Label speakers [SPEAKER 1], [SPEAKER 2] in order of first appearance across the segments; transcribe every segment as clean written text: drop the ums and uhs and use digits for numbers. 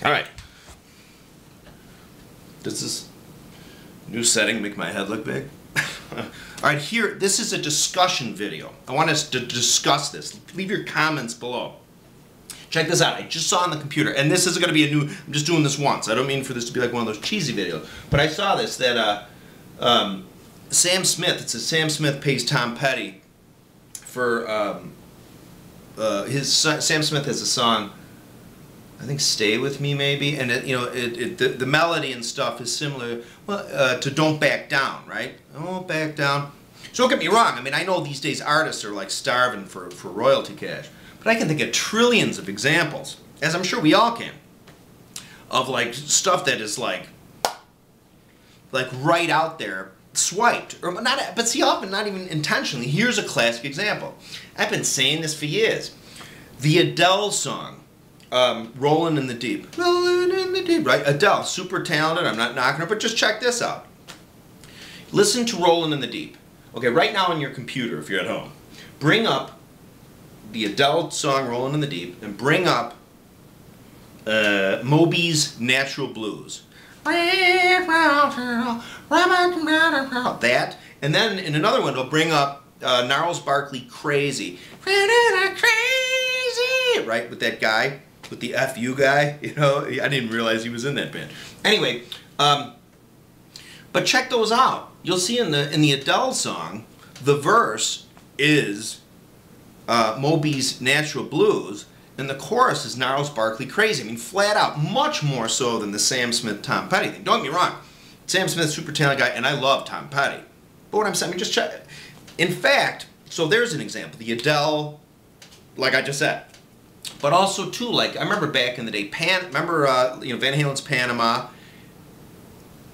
[SPEAKER 1] All right. Does this new setting make my head look big? All right, here, this is a discussion video. I want us to discuss this. Leave your comments below. Check this out. I just saw on the computer, and this isn't going to be a new, I'm just doing this once. I don't mean for this to be like one of those cheesy videos, but I saw this, that Sam Smith, it says Sam Smith pays Tom Petty for Sam Smith has a song, I think "Stay With Me" maybe, and the melody and stuff is similar to "Don't Back Down," right? Don't back down. So don't get me wrong. I mean, I know these days artists are like starving for royalty cash, but I can think of trillions of examples, as I'm sure we all can, of like stuff that is like right out there, swiped, or not. But see, often not even intentionally. Here's a classic example. I've been saying this for years. The Adele song. Rolling in the Deep. Rolling in the Deep, right? Adele, super talented. I'm not knocking her, but just check this out. Listen to Rolling in the Deep. Okay, right now on your computer, if you're at home, bring up the Adele song Rolling in the Deep and bring up Moby's Natural Blues. That, and then in another one, it'll bring up Gnarls Barkley Crazy. Crazy! Right, with that guy. With the FU guy, you know, I didn't realize he was in that band. Anyway, but check those out. You'll see in the Adele song, the verse is Moby's Natural Blues, and the chorus is Gnarls Barkley Crazy. I mean, flat out, much more so than the Sam Smith Tom Petty thing. Don't get me wrong, Sam Smith's super talented guy, and I love Tom Petty. But what I'm saying, I mean, just check. In fact, so there's an example. The Adele, like I just said. But also too, like I remember back in the day, remember Van Halen's Panama,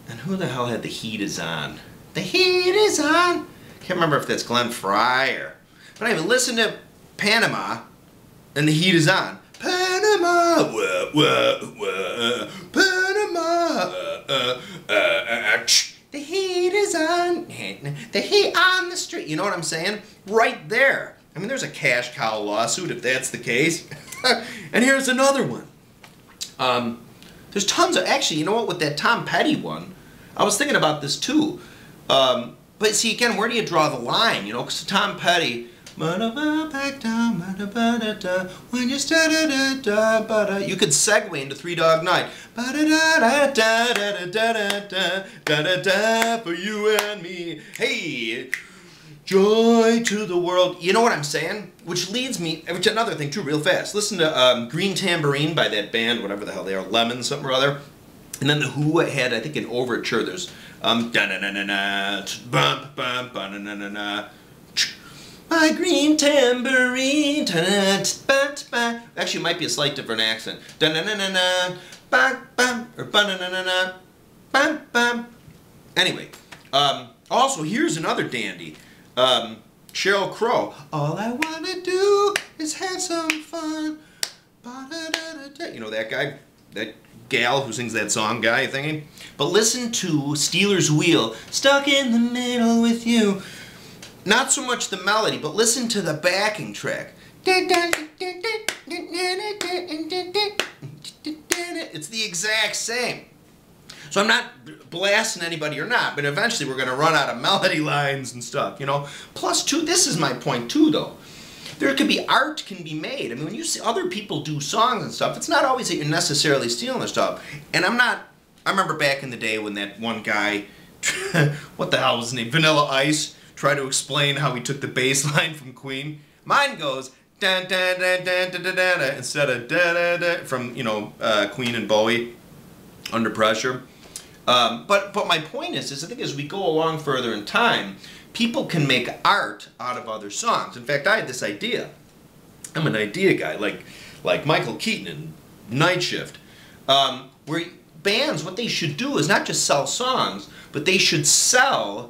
[SPEAKER 1] and who the hell had The Heat Is On? The Heat Is On. Can't remember if that's Glenn Frey or. But anyway, listen to Panama, and The Heat Is On. Panama, Panama, the heat is on, the heat on the street. You know what I'm saying? Right there. I mean, there's a cash cow lawsuit if that's the case. And here's another one. There's tons of, actually, you know what, with that Tom Petty one, I was thinking about this too. But see, again, where do you draw the line, you know, because Tom Petty, when you you could segue into Three Dog Night. For you and me. Hey, joy to the world. You know what I'm saying? Which leads me, which another thing too, real fast. Listen to Green Tambourine by that band, whatever the hell they are, Lemon something or other. And then the Who had, I think, an overture. There's my green tambourine. Actually, it might be a slight different accent. Anyway, also here's another dandy. Sheryl Crow. All I wanna do is have some fun. You know that guy, that gal who sings that song, guy thingy. But listen to Stealers Wheel. Stuck in the middle with you. Not so much the melody, but listen to the backing track. It's the exact same. So I'm not blasting anybody or not, but eventually we're going to run out of melody lines and stuff, you know. Plus, too, this is my point, too, though. There could be, art can be made. I mean, when you see other people do songs and stuff, it's not always that you're necessarily stealing their stuff. And I remember back in the day when that one guy, what the hell was his name, Vanilla Ice, try to explain how he took the bass line from Queen. Mine goes da da da da da da da instead of da da da from, you know, Queen and Bowie, Under Pressure. But my point is I think as we go along further in time, people can make art out of other songs. In fact, I had this idea. I'm an idea guy, like Michael Keaton and Night Shift, where bands, what they should do is not just sell songs, but they should sell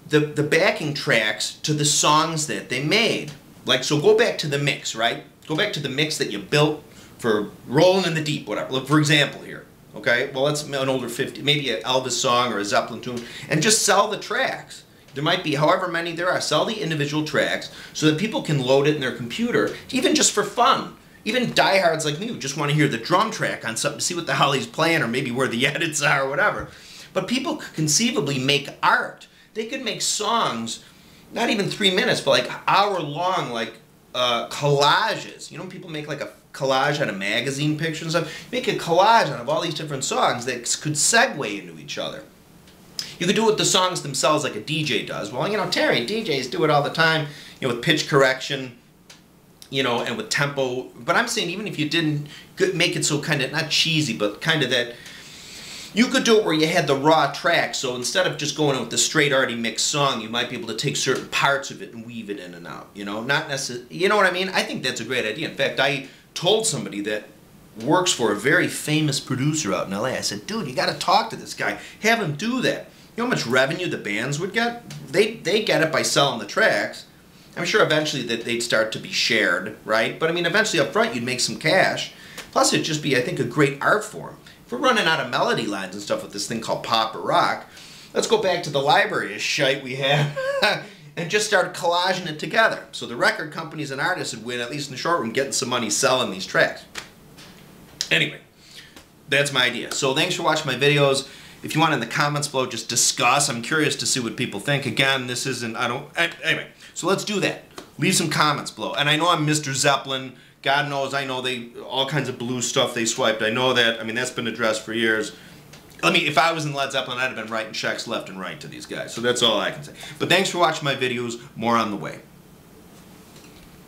[SPEAKER 1] the backing tracks to the songs that they made. Like, so go back to the mix, right? Go back to the mix that you built for Rolling in the Deep, whatever. Look, for example here, okay? Well, that's an older 50, maybe an Elvis song or a Zeppelin tune, and just sell the tracks. There might be however many there are. Sell the individual tracks so that people can load it in their computer, even just for fun. Even diehards like me who just want to hear the drum track on something, see what the hell he's playing, or maybe where the edits are or whatever. But people could conceivably make art. They could make songs, not even 3 minutes, but like hour-long, like collages. You know, people make like a collage out of magazine pictures and stuff. Make a collage out of all these different songs that could segue into each other. You could do it with the songs themselves like a DJ does. Well, you know, Terry, DJs do it all the time, you know, with pitch correction, you know, and with tempo. But I'm saying even if you didn't make it so kind of, not cheesy, but kind of that, you could do it where you had the raw track. So instead of just going with the straight already mixed song, you might be able to take certain parts of it and weave it in and out, you know, not necessarily, you know what I mean? I think that's a great idea. In fact, I told somebody that works for a very famous producer out in LA, I said, dude, you got to talk to this guy, have him do that. You know how much revenue the bands would get? They get it by selling the tracks. I'm sure eventually that they'd start to be shared, right? But I mean, eventually up front you'd make some cash. Plus it'd just be, I think, a great art form. If we're running out of melody lines and stuff with this thing called pop or rock, let's go back to the library of shite we have and just start collaging it together. So the record companies and artists would win, at least in the short run, getting some money selling these tracks. Anyway, that's my idea. So thanks for watching my videos. If you want in the comments below, just discuss. I'm curious to see what people think. Again, this isn't, anyway, so let's do that. Leave some comments below. And I know I'm Mr. Zeppelin. God knows, I know all kinds of blues stuff they swiped. I know that. I mean, that's been addressed for years. If I was in Led Zeppelin, I'd have been writing checks left and right to these guys. So that's all I can say. But thanks for watching my videos. More on the way.